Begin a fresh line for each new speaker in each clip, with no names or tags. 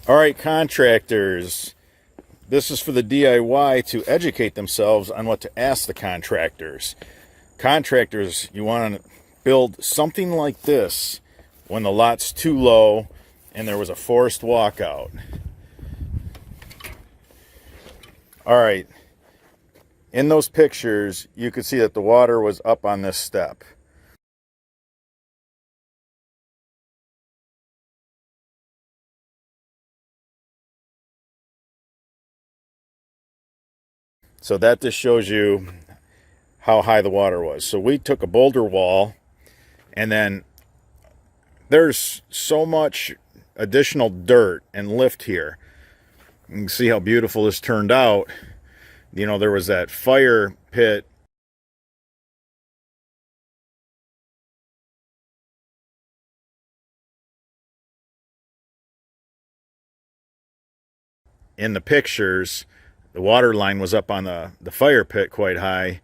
All right, contractors, this is for the DIY to educate themselves on what to ask the contractors. Contractors, you want to build something like this when the lot's too low and there was a forced walkout. All right, in those pictures, you could see that the water was up on this step. So that just shows you how high the water was. So we took a boulder wall, and then there's so much additional dirt and lift here. You can see how beautiful this turned out. You know, there was that fire pit in the pictures. The water line was up on the fire pit quite high.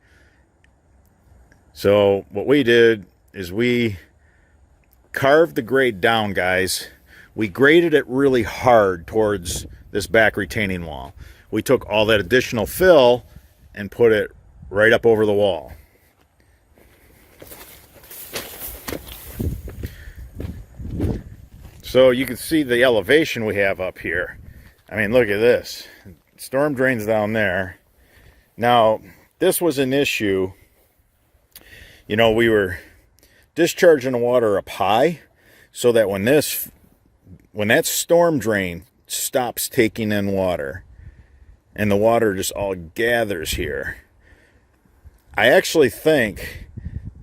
So what we did is we carved the grade down, guys. We graded it really hard towards this back retaining wall. We took all that additional fill and put it right up over the wall. So you can see the elevation we have up here. I mean, look at this. Storm drains down there. Now, this was an issue. You know, we were discharging the water up high so that when that storm drain stops taking in water and the water just all gathers here, I actually think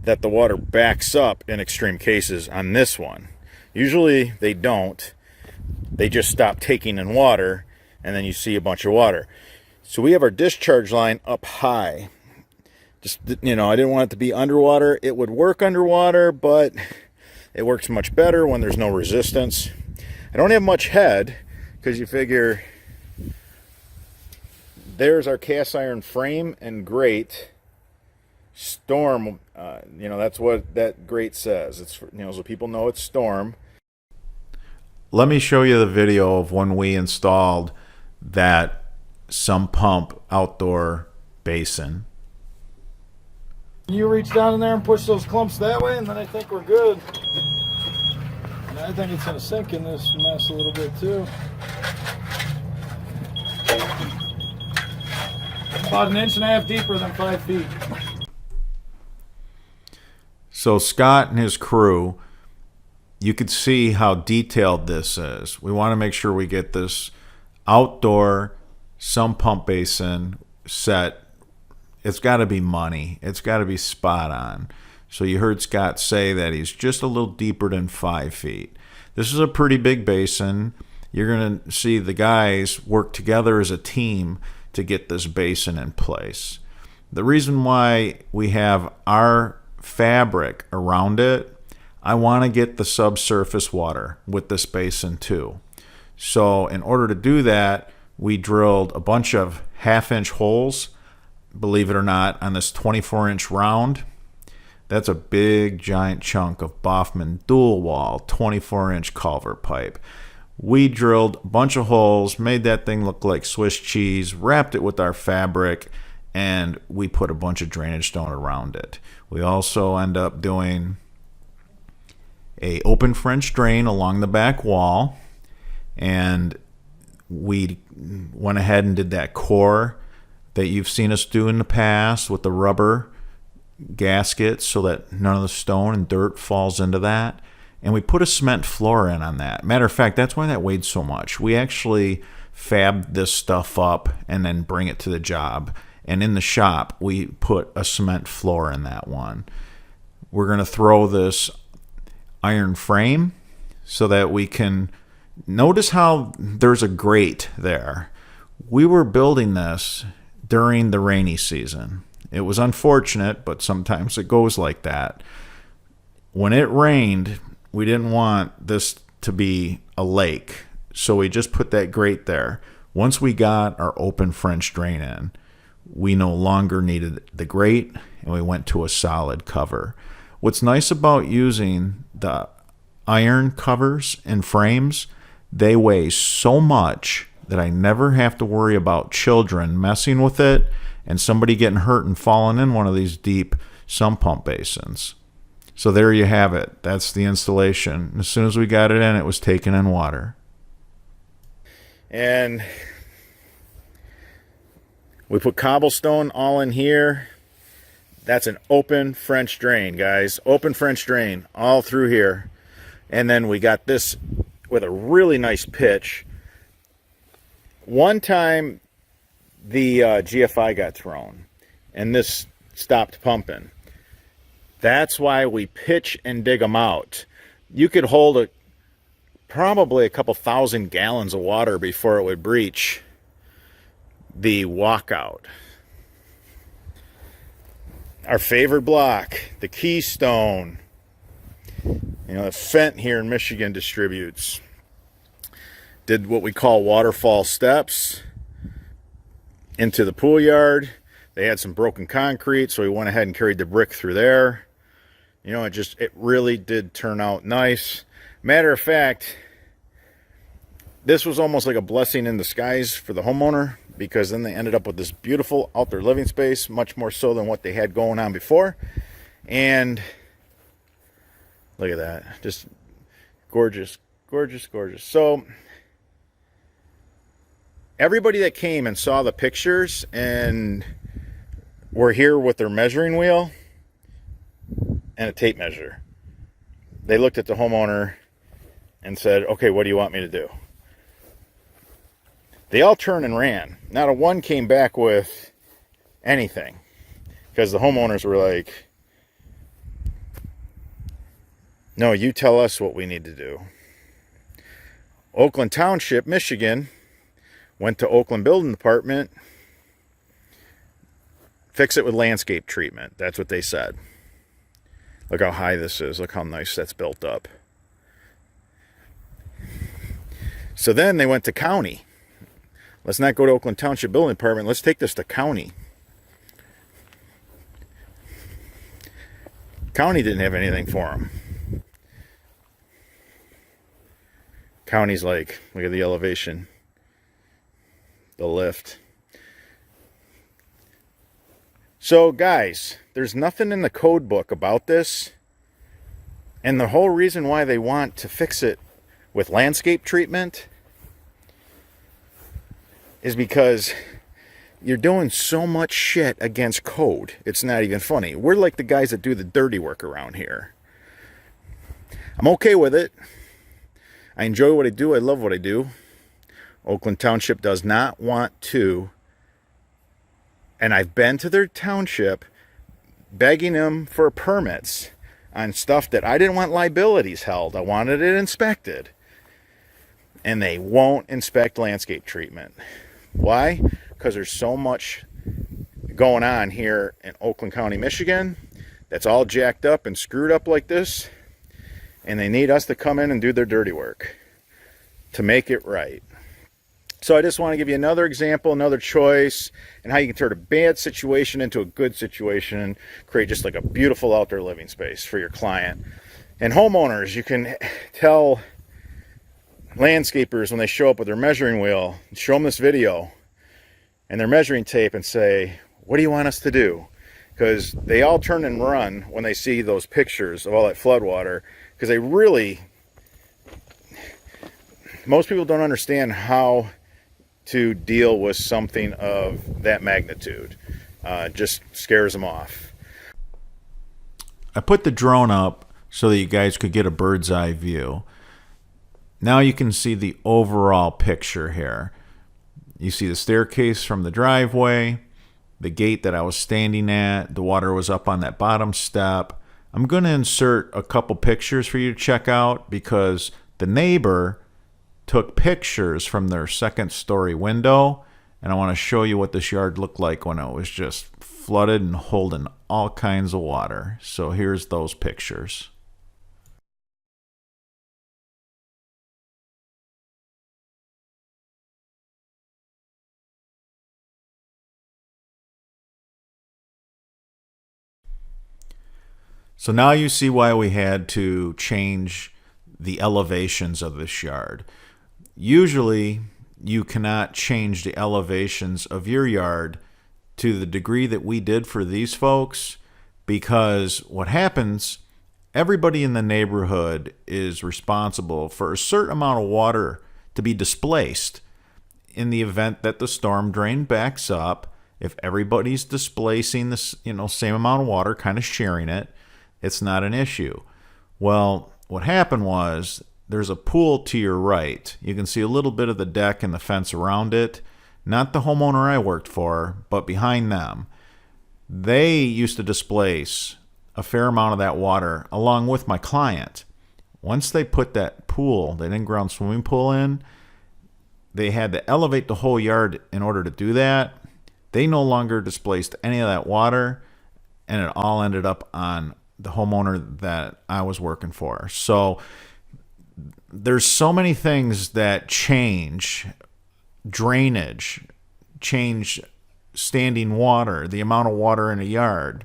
that the water backs up in extreme cases on this one. Usually they don't. They just stop taking in water, and then you see a bunch of water. So we have our discharge line up high. Just, you know, I didn't want it to be underwater. It would work underwater, but it works much better when there's no resistance. I don't have much head, because you figure there's our cast iron frame and grate. Storm, you know, that's what that grate says. It's, you know, so people know it's storm.
Let me show you the video of when we installed that sump pump outdoor basin.
You reach down in there and push those clumps that way, and then I think we're good. And I think it's going to sink in this mess a little bit too. About 1.5 inches deeper than 5 feet.
So Scott and his crew, you could see how detailed this is. We want to make sure we get this outdoor sump pump basin set. It's got to be money. It's got to be spot on. So you heard Scott say that he's just a little deeper than 5 feet. This is a pretty big basin. You're going to see the guys work together as a team to get this basin in place. The reason why we have our fabric around it, I want to get the subsurface water with this basin too. So in order to do that, we drilled a bunch of 1/2-inch holes, believe it or not, on this 24-inch round. That's a big giant chunk of Baughman dual wall 24-inch culvert pipe. We drilled a bunch of holes, made that thing look like Swiss cheese, wrapped it with our fabric, and we put a bunch of drainage stone around it. We also end up doing a open French drain along the back wall, and we went ahead and did that core that you've seen us do in the past with the rubber gaskets so that none of the stone and dirt falls into that. And we put a cement floor in on that. Matter of fact, that's why that weighed so much. We actually fabbed this stuff up and then bring it to the job. And in the shop, we put a cement floor in that one. We're going to throw this iron frame so that we can notice how there's a grate there. We were building this during the rainy season. It was unfortunate, but sometimes it goes like that. When it rained, we didn't want this to be a lake, so we just put that grate there. Once we got our open French drain in, we no longer needed the grate, and we went to a solid cover. What's nice about using the iron covers and frames, They weigh so much that I never have to worry about children messing with it and somebody getting hurt and falling in one of these deep sump pump basins. So there you have it. That's the installation. As soon as we got it in, it was taking in water.
And we put cobblestone all in here. That's an open French drain, guys. Open French drain all through here. And then we got this with a really nice pitch. One time the GFI got thrown and this stopped pumping. That's why we pitch and dig them out. You could hold probably a couple thousand gallons of water before it would breach the walkout. Our favorite block, the Keystone. You know, the Fent here in Michigan distributes. Did what we call waterfall steps into the pool yard. They had some broken concrete, so we went ahead and carried the brick through there. You know, it really did turn out nice. Matter of fact, this was almost like a blessing in disguise for the homeowner, because then they ended up with this beautiful outdoor living space, much more so than what they had going on before. And look at that, just gorgeous, gorgeous, gorgeous. So everybody that came and saw the pictures and were here with their measuring wheel and a tape measure, they looked at the homeowner and said, okay, what do you want me to do? They all turned and ran. Not a one came back with anything, because the homeowners were like, no, you tell us what we need to do. Oakland Township, Michigan, went to Oakland Building Department, fix it with landscape treatment. That's what they said. Look how high this is. Look how nice that's built up. So then they went to county. Let's not go to Oakland Township Building Department. Let's take this to county. County didn't have anything for them. County's like, look at the elevation, the lift. So guys, there's nothing in the code book about this. And the whole reason why they want to fix it with landscape treatment is because you're doing so much shit against code. It's not even funny. We're like the guys that do the dirty work around here. I'm okay with it. I enjoy what I do. I love what I do. Oakland Township does not want to. And I've been to their township begging them for permits on stuff that I didn't want liabilities held. I wanted it inspected. And they won't inspect landscape treatment. Why? Because there's so much going on here in Oakland County, Michigan, that's all jacked up and screwed up like this. And they need us to come in and do their dirty work to make it right. So I just want to give you another example, another choice, and how you can turn a bad situation into a good situation and create just like a beautiful outdoor living space for your client. And homeowners, you can tell landscapers when they show up with their measuring wheel, show them this video and their measuring tape and say, what do you want us to do? Because they all turn and run when they see those pictures of all that flood water, because they really, most people don't understand how to deal with something of that magnitude. Just scares them off.
I put the drone up so that you guys could get a bird's eye view. Now you can see the overall picture here. You see the staircase from the driveway, the gate that I was standing at, the water was up on that bottom step. I'm going to insert a couple pictures for you to check out because the neighbor took pictures from their second story window, and I want to show you what this yard looked like when it was just flooded and holding all kinds of water. So here's those pictures. So now you see why we had to change the elevations of this yard. usually you cannot change the elevations of your yard to the degree that we did for these folks, because what happens, everybody in the neighborhood is responsible for a certain amount of water to be displaced in the event that the storm drain backs up. If everybody's displacing this, same amount of water, kind of sharing it, it's not an issue. Well, what happened was there's a pool to your right. You can see a little bit of the deck and the fence around it. Not the homeowner I worked for, but behind them. They used to displace a fair amount of that water along with my client. Once they put that pool, that in-ground swimming pool in, they had to elevate the whole yard in order to do that. They no longer displaced any of that water, and it all ended up on the homeowner that I was working for. So there's so many things that change drainage, change standing water, the amount of water in a yard.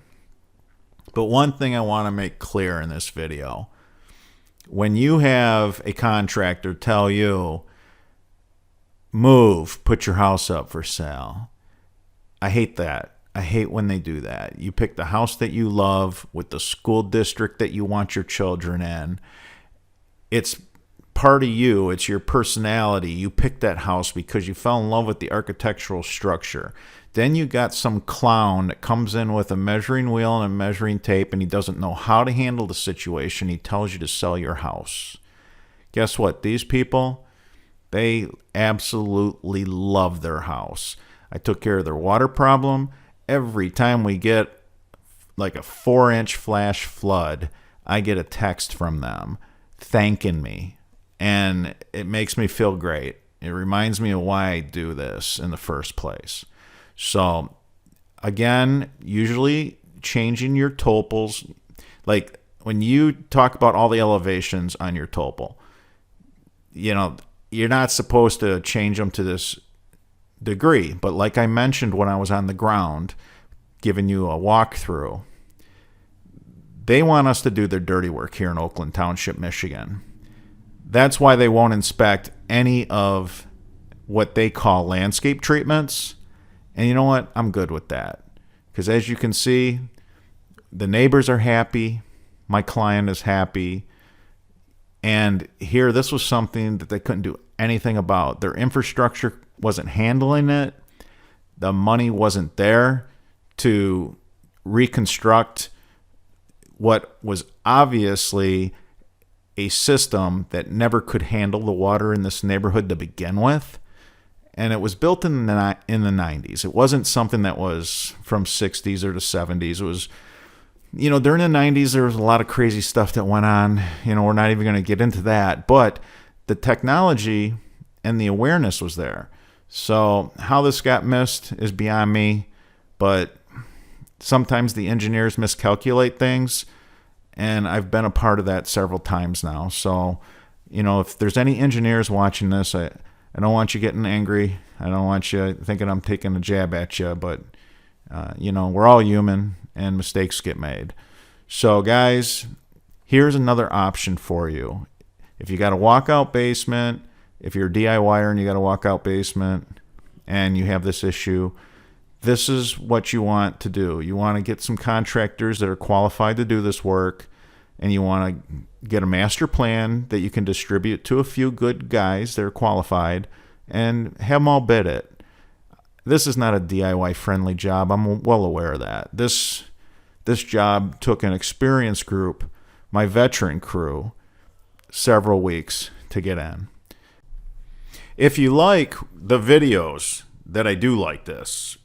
But one thing I want to make clear in this video, when you have a contractor tell you, move, put your house up for sale, I hate that. I hate when they do that. You pick the house that you love with the school district that you want your children in. It's part of you. It's your personality. You picked that house because you fell in love with the architectural structure. Then you got some clown that comes in with a measuring wheel and a measuring tape, and he doesn't know how to handle the situation. He tells you to sell your house. Guess what? These people, they absolutely love their house. I took care of their water problem. Every time we get like a 4-inch flash flood, I get a text from them thanking me. And it makes me feel great. It reminds me of why I do this in the first place. So, again, usually changing your topals, like when you talk about all the elevations on your topal, you're not supposed to change them to this degree. But like I mentioned when I was on the ground, giving you a walkthrough, they want us to do their dirty work here in Oakland Township, Michigan. That's why they won't inspect any of what they call landscape treatments. And you know what? I'm good with that. Because as you can see, the neighbors are happy. My client is happy. And here, this was something that they couldn't do anything about. Their infrastructure wasn't handling it. The money wasn't there to reconstruct what was obviously a system that never could handle the water in this neighborhood to begin with. And it was built in the 90s. It wasn't something that was from 60s or the 70s. It was, during the 90s, there was a lot of crazy stuff that went on. We're not even going to get into that. But the technology and the awareness was there. So how this got missed is beyond me. But sometimes the engineers miscalculate things. And I've been a part of that several times now. So, if there's any engineers watching this, I don't want you getting angry. I don't want you thinking I'm taking a jab at you. But, we're all human and mistakes get made. So, guys, here's another option for you. If you got a walkout basement, if you're a DIYer and you got a walkout basement and you have this issue, this is what you want to do. You want to get some contractors that are qualified to do this work, and you want to get a master plan that you can distribute to a few good guys that are qualified and have them all bid it. This is not a DIY friendly job. I'm well aware of that. This job took an experienced group, my veteran crew, several weeks to get in. If you like the videos that I do like this,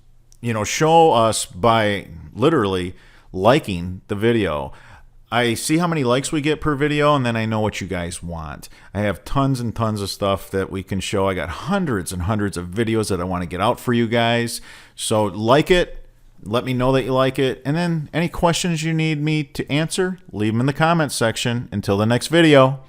show us by literally liking the video. I see how many likes we get per video, and then I know what you guys want. I have tons and tons of stuff that we can show. I got hundreds and hundreds of videos that I want to get out for you guys. So like it, let me know that you like it, and then any questions you need me to answer, leave them in the comments section. Until the next video.